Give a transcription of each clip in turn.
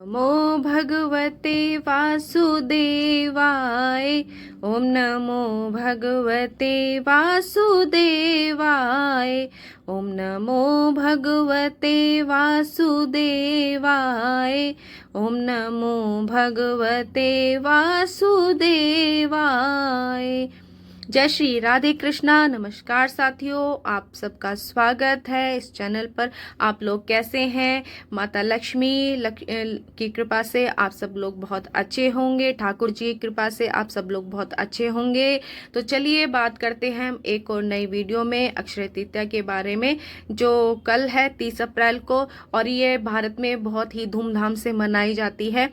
नमो भगवते वासुदेवाय। ओम नमो भगवते वासुदेवाय। ओम नमो भगवते वासुदेवाय। ओम नमो भगवते वासुदेवाय। जय श्री राधे कृष्णा। नमस्कार साथियों, आप सबका स्वागत है इस चैनल पर। आप लोग कैसे हैं? माता लक्ष्मी की कृपा से आप सब लोग बहुत अच्छे होंगे। ठाकुर जी की कृपा से आप सब लोग बहुत अच्छे होंगे। तो चलिए बात करते हैं हम एक और नई वीडियो में अक्षय तृतीया के बारे में, जो कल है 30 अप्रैल को, और ये भारत में बहुत ही धूमधाम से मनाई जाती है।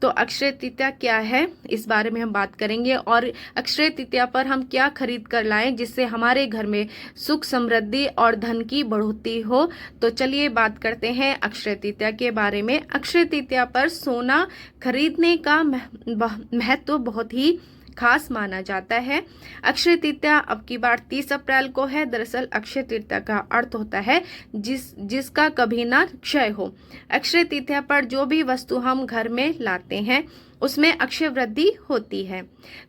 तो अक्षय तृतीया क्या है, इस बारे में हम बात करेंगे, और अक्षय तृतीया पर हम क्या खरीद कर लाएं जिससे हमारे घर में सुख समृद्धि और धन की बढ़ोतरी हो। तो चलिए बात करते हैं अक्षय तृतीया के बारे में। अक्षय तृतीया पर सोना खरीदने का महत्व बहुत ही खास माना जाता है। अक्षय तृतीया अब की बार 30 अप्रैल को है। दरअसल अक्षय तृतीया का अर्थ होता है जिसका कभी ना क्षय हो। अक्षय तृतीया पर जो भी वस्तु हम घर में लाते हैं उसमें अक्षय वृद्धि होती है।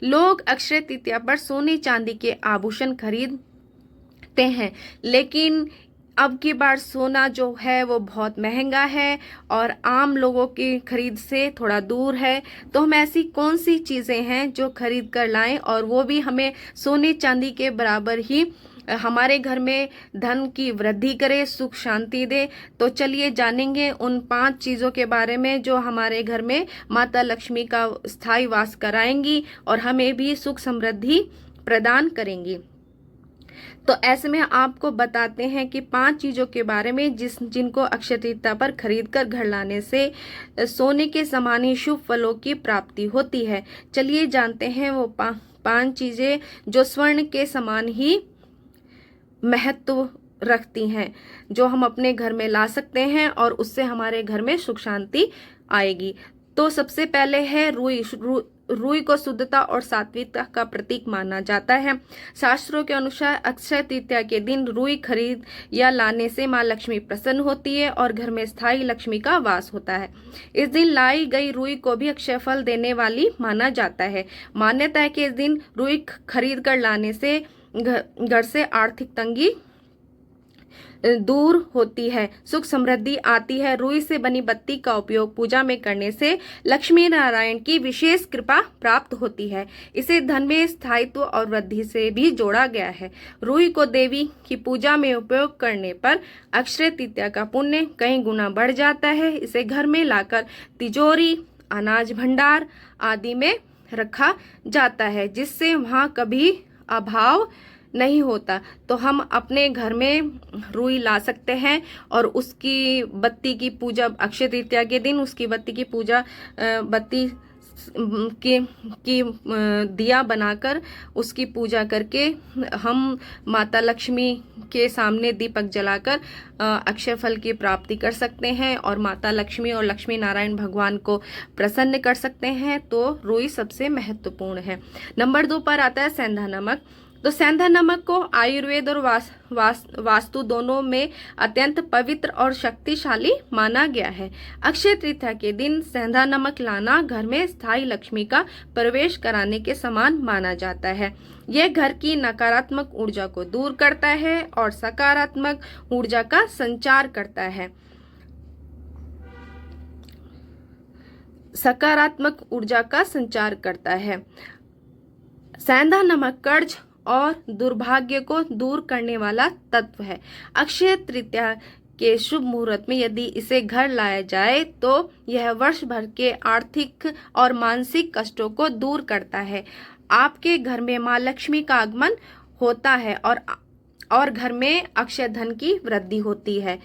लोग अक्षय तृतीया पर सोने चांदी के आभूषण खरीदते हैं, लेकिन अब की बार सोना जो है वो बहुत महंगा है और आम लोगों की खरीद से थोड़ा दूर है। तो हम ऐसी कौन सी चीज़ें हैं जो खरीद कर लाएं और वो भी हमें सोने चांदी के बराबर ही हमारे घर में धन की वृद्धि करे, सुख शांति दे। तो चलिए जानेंगे उन 5 चीज़ों के बारे में जो हमारे घर में माता लक्ष्मी का स्थायी वास कराएंगी और हमें भी सुख समृद्धि प्रदान करेंगी। तो ऐसे में आपको बताते हैं कि 5 चीज़ों के बारे में जिनको अक्षय तृतीया पर खरीद कर घर लाने से सोने के समान ही शुभ फलों की प्राप्ति होती है। चलिए जानते हैं वो 5 चीज़ें जो स्वर्ण के समान ही महत्व रखती हैं, जो हम अपने घर में ला सकते हैं और उससे हमारे घर में सुख शांति आएगी। तो सबसे पहले है रुई। रुई को शुद्धता और सात्विकता का प्रतीक माना जाता है। शास्त्रों के अनुसार अक्षय तृतीया के दिन रुई खरीद या लाने से मां लक्ष्मी प्रसन्न होती है और घर में स्थायी लक्ष्मी का वास होता है। इस दिन लाई गई रुई को भी अक्षय फल देने वाली माना जाता है। मान्यता है कि इस दिन रुई खरीद कर लाने से घर से आर्थिक तंगी दूर होती है, सुख समृद्धि आती है। रुई से बनी बत्ती का उपयोग पूजा में करने से लक्ष्मी नारायण की विशेष कृपा प्राप्त होती है। इसे धन में स्थायित्व और वृद्धि से भी जोड़ा गया है। रुई को देवी की पूजा में उपयोग करने पर अक्षय तृतीया का पुण्य कई गुना बढ़ जाता है। इसे घर में लाकर तिजोरी, अनाज भंडार आदि में रखा जाता है, जिससे वहाँ कभी अभाव नहीं होता। तो हम अपने घर में रुई ला सकते हैं और उसकी बत्ती की पूजा अक्षय तृतीया के दिन उसकी बत्ती की पूजा बत्ती की दिया बनाकर उसकी पूजा करके हम माता लक्ष्मी के सामने दीपक जलाकर अक्षय फल की प्राप्ति कर सकते हैं और माता लक्ष्मी और लक्ष्मी नारायण भगवान को प्रसन्न कर सकते हैं। तो रुई सबसे महत्वपूर्ण है। नंबर 2 पर आता है सेंधा नमक। तो सेंधा नमक को आयुर्वेद और वास्तु दोनों में अत्यंत पवित्र और शक्तिशाली माना गया है। अक्षय तृतीया के दिन सेंधा नमक लाना घर में स्थायी लक्ष्मी का प्रवेश कराने के समान माना जाता है। यह घर की नकारात्मक ऊर्जा को दूर करता है और सकारात्मक ऊर्जा का संचार करता है। सकारात्मक ऊर्जा का संचार करता है। सेंधा नमक कर्ज और दुर्भाग्य को दूर करने वाला तत्व है। अक्षय तृतीया के शुभ मुहूर्त में यदि इसे घर लाया जाए तो यह वर्ष भर के आर्थिक और मानसिक कष्टों को दूर करता है। आपके घर में मां लक्ष्मी का आगमन होता है और घर में अक्षय धन की वृद्धि होती है।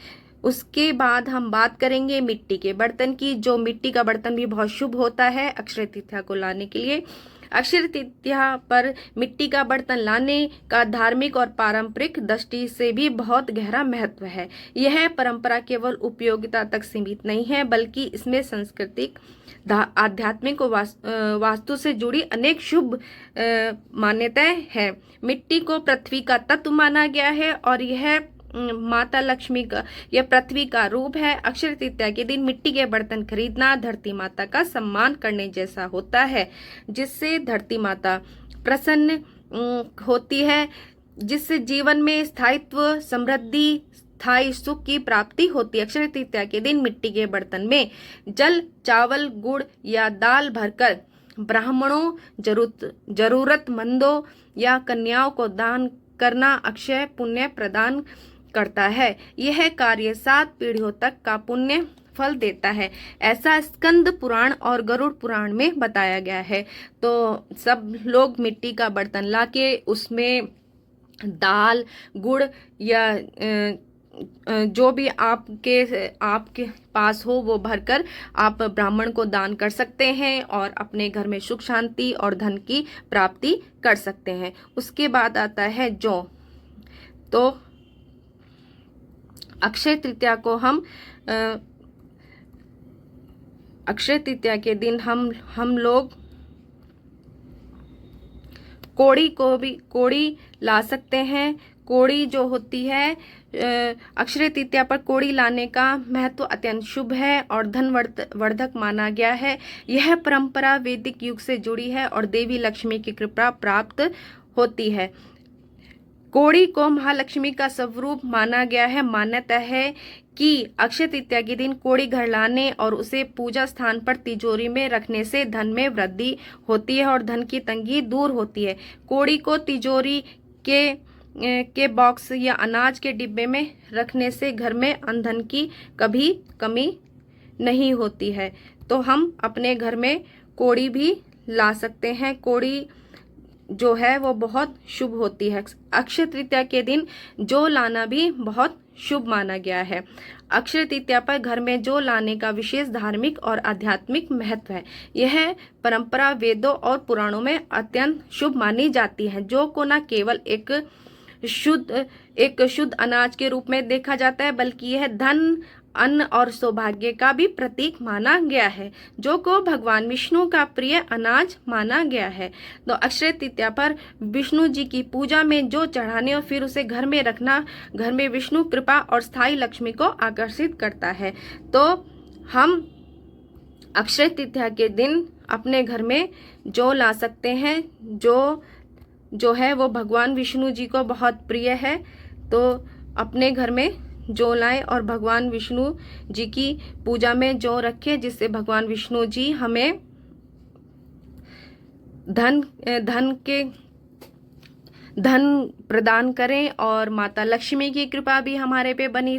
उसके बाद हम बात करेंगे मिट्टी के बर्तन की। जो मिट्टी का बर्तन भी बहुत शुभ होता है अक्षय तृतीया को लाने के लिए। अक्षय तृतीया पर मिट्टी का बर्तन लाने का धार्मिक और पारंपरिक दृष्टि से भी बहुत गहरा महत्व है। यह परंपरा केवल उपयोगिता तक सीमित नहीं है, बल्कि इसमें सांस्कृतिक, आध्यात्मिक और वास्तु से जुड़ी अनेक शुभ मान्यताएं हैं। मिट्टी को पृथ्वी का तत्व माना गया है और यह माता लक्ष्मी का, यह पृथ्वी का रूप है। अक्षय तृतीया के दिन मिट्टी के बर्तन खरीदना धरती माता का सम्मान करने जैसा होता है, जिससे धरती माता प्रसन्न होती है, जिससे जीवन में स्थायित्व, समृद्धि, स्थायी सुख की प्राप्ति होती है। अक्षय तृतीया के दिन मिट्टी के बर्तन में जल, चावल, गुड़ या दाल भरकर ब्राह्मणों, जरूरतमंदों या कन्याओं को दान करना अक्षय पुण्य प्रदान करता है। यह कार्य 7 पीढ़ियों तक का पुण्य फल देता है, ऐसा स्कंद पुराण और गरुड़ पुराण में बताया गया है। तो सब लोग मिट्टी का बर्तन लाके उसमें दाल, गुड़ या जो भी आपके पास हो वो भरकर आप ब्राह्मण को दान कर सकते हैं और अपने घर में सुख शांति और धन की प्राप्ति कर सकते हैं। उसके बाद आता है जौ। तो अक्षय तृतीया को अक्षय तृतीया के दिन हम लोग कोड़ी ला सकते हैं। कोड़ी जो होती है, अक्षय तृतीया पर कोड़ी लाने का महत्व अत्यंत शुभ है और धनवर्धक माना गया है। यह परंपरा वैदिक युग से जुड़ी है और देवी लक्ष्मी की कृपा प्राप्त होती है। कोड़ी को महालक्ष्मी का स्वरूप माना गया है। मान्यता है कि अक्षय तृतीया के दिन कोड़ी घर लाने और उसे पूजा स्थान पर तिजोरी में रखने से धन में वृद्धि होती है और धन की तंगी दूर होती है। कोड़ी को तिजोरी के बॉक्स या अनाज के डिब्बे में रखने से घर में अन्न की कभी कमी नहीं होती है। तो हम अपने घर में कोड़ी भी ला सकते हैं। कोड़ी जो है वो बहुत शुभ होती है। अक्षय तृतीया के दिन जौ लाना भी बहुत शुभ माना गया है। अक्षय तृतीया पर घर में जौ लाने का विशेष धार्मिक और आध्यात्मिक महत्व है। यह परंपरा वेदों और पुराणों में अत्यंत शुभ मानी जाती है। जौ को न केवल एक शुद्ध अनाज के रूप में देखा जाता है, बल्कि यह धन, अन्न और सौभाग्य का भी प्रतीक माना गया है, जो को भगवान विष्णु का प्रिय अनाज माना गया है। तो अक्षय तृतीया पर विष्णु जी की पूजा में जो चढ़ाने और फिर उसे घर में रखना घर में विष्णु कृपा और स्थायी लक्ष्मी को आकर्षित करता है। तो हम अक्षय तृतीया के दिन अपने घर में जौ ला सकते हैं। जो है वो भगवान विष्णु जी को बहुत प्रिय है। तो अपने घर में जौ लाएं और भगवान विष्णु जी की पूजा में जौ रखें, जिससे भगवान विष्णु जी हमें धन प्रदान करें और माता लक्ष्मी की कृपा भी हमारे पे बनी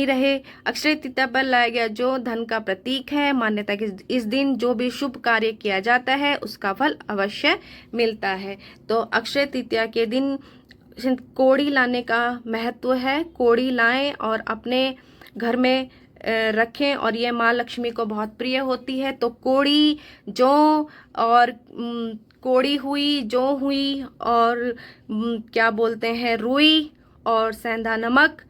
रहे। अक्षय तृतीया पर लाया गया जो धन का प्रतीक है। मान्यता कि इस दिन जो भी शुभ कार्य किया जाता है उसका फल अवश्य मिलता है। तो अक्षय तृतीया के दिन कोड़ी लाने का महत्व है। कोड़ी लाएं और अपने घर में रखें और ये माँ लक्ष्मी को बहुत प्रिय होती है। तो कोड़ी, जौ और कोड़ी हुई, जौ हुई और क्या बोलते हैं, रुई और सेंधा नमक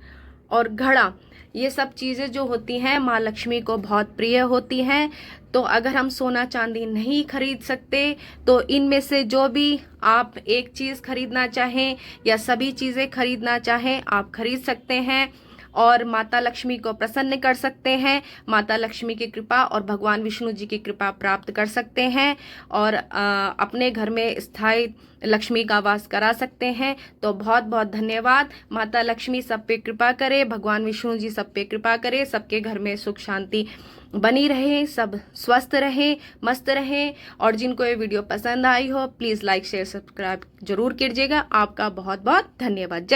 और घड़ा, ये सब चीज़ें जो होती हैं माँ लक्ष्मी को बहुत प्रिय होती हैं। तो अगर हम सोना चांदी नहीं खरीद सकते तो इनमें से जो भी आप एक चीज़ खरीदना चाहें या सभी चीज़ें खरीदना चाहें आप खरीद सकते हैं और माता लक्ष्मी को प्रसन्न कर सकते हैं। माता लक्ष्मी की कृपा और भगवान विष्णु जी की कृपा प्राप्त कर सकते हैं और अपने घर में स्थायी लक्ष्मी का वास करा सकते हैं। तो बहुत बहुत धन्यवाद। माता लक्ष्मी सब पे कृपा करे, भगवान विष्णु जी सब पे कृपा करे, सबके घर में सुख शांति बनी रहे, सब स्वस्थ रहे, मस्त रहे। और जिनको ये वीडियो पसंद आई हो प्लीज़ लाइक शेयर सब्सक्राइब जरूर कीजिएगा। आपका बहुत बहुत धन्यवाद।